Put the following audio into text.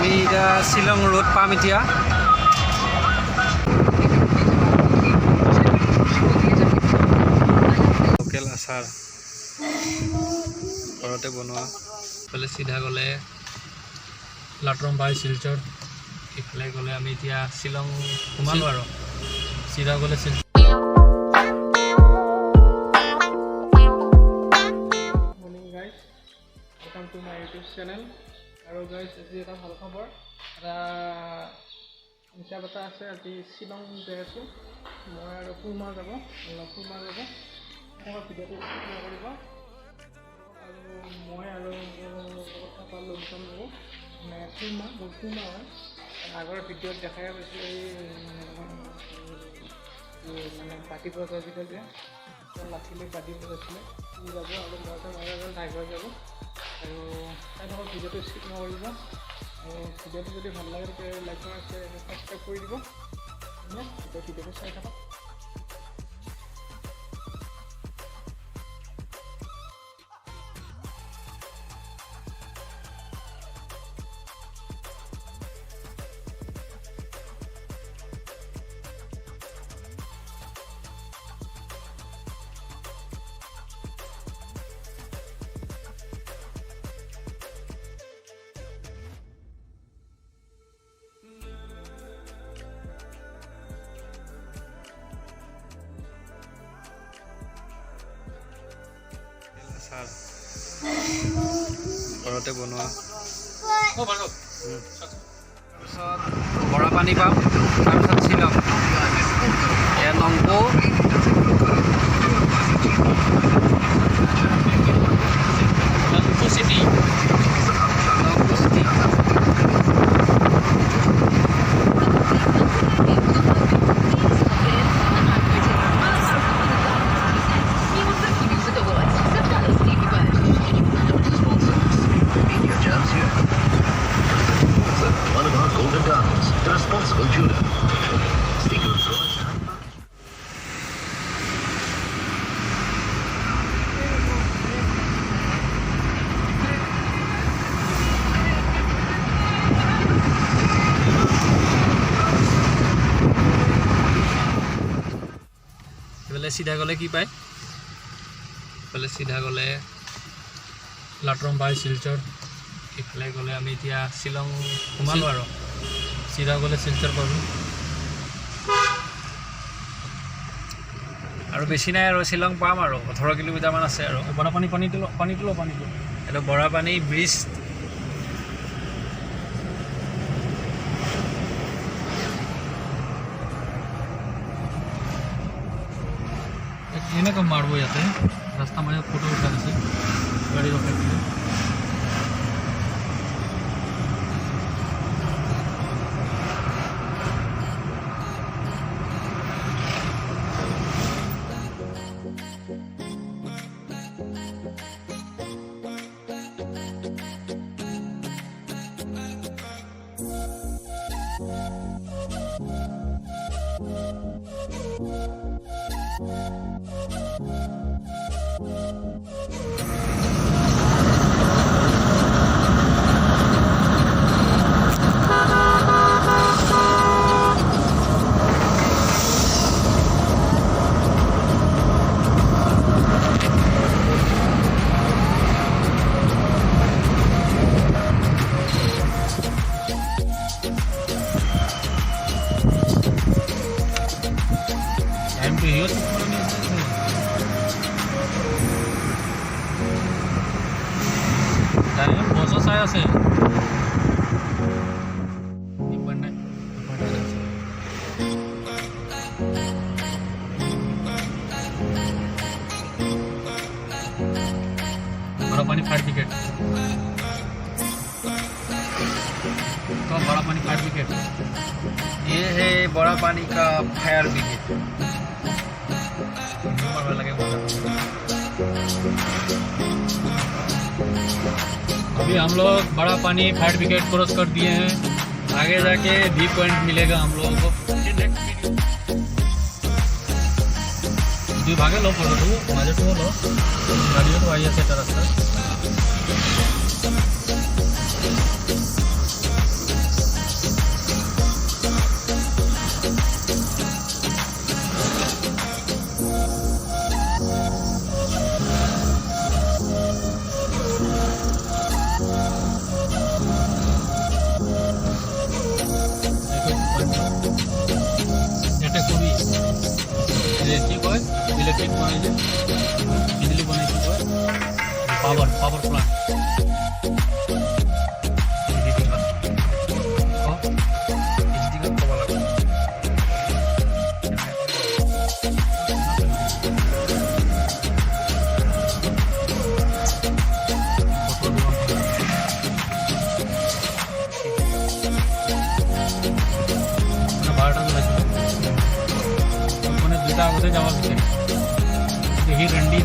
আমি এতিয়া শ্বিলং ৰোড পাম এতিয়া। লোকেল আচাৰ ঘৰতে বনোৱা। ইফালে চিধা গ'লে লাটৰম বাই শিলচৰ, ইফালে গ'লে আমি এতিয়া শ্বিলং সোমালোঁ আৰু চিধা গ'লে Silchar. Morning guys, welcome to my YouTube channel. আৰু গাইজ আজি এটা ভাল খবৰ, এটা হিচাপ এটা আছে। আজি শ্বিলং গৈ আছোঁ মই আৰু ফুৰমা যাব, ভিডিঅ'টো কৰিব। আৰু মই আৰু কথা পালোঁ মানে ফুৰমা হয়। আগৰ ভিডিঅ'ত দেখাই পাইছোঁ এই মানে পাতি বজাইছিলে যে লাঠিলৈ পাতি বজাইছিলে, সি যাব আৰু মই এজন ড্ৰাইভাৰ যাব। আৰু তাইৰ ভিডিঅ'টো স্কিপ নকৰিব। আৰু ভিডিঅ'টো যদি ভাল লাগে তেতিয়া লাইক আৰু ছাবস্ক্ৰাইব কৰি দিব। ভিডিঅ'টো চাই থাকক। ঘৰতে বনোৱা। তাৰপিছত বৰা পানী পাম, তাৰপিছত শ্বিলং এয়া নংপো চিটি। এইফালে চিধা গ'লে কি পায়? এইফালে চিধা গ'লে লাটৰম বাই শিলচৰ, ইফালে গ'লে আমি এতিয়া শ্বিলং সোমালোঁ আৰু চিধা গ'লে শিলচৰ পালোঁ। আৰু বেছি নাই আৰু শ্বিলং পাম আৰু 18 কিলোমিটাৰমান আছে। আৰু পানীটো এইটো বৰাপানী ব্ৰিজ। এনেকৈ মাৰিব ইয়াতে ৰাস্তা মাজত ফটো উঠাই আছে, গাড়ী ৰখাই দিলে। বছৰ চাই আছে बड़ा पानी फायर ब्रिगेड, तो बड़ा पानी फायर ब्रिगेड ये है बड़ा पानी का फायर ब्रिगेड। लगे अभी हम लोग बड़ा पानी फायर ब्रिगेड क्रॉस कर दिए हैं। आगे जाके व्यू पॉइंट मिलेगा हम लोगों को। भागे लो फोटो माझे तो लो गाड़ी तो आई है रास्ता। যাব বিচাৰিছোঁ। পেহী ৰণদিন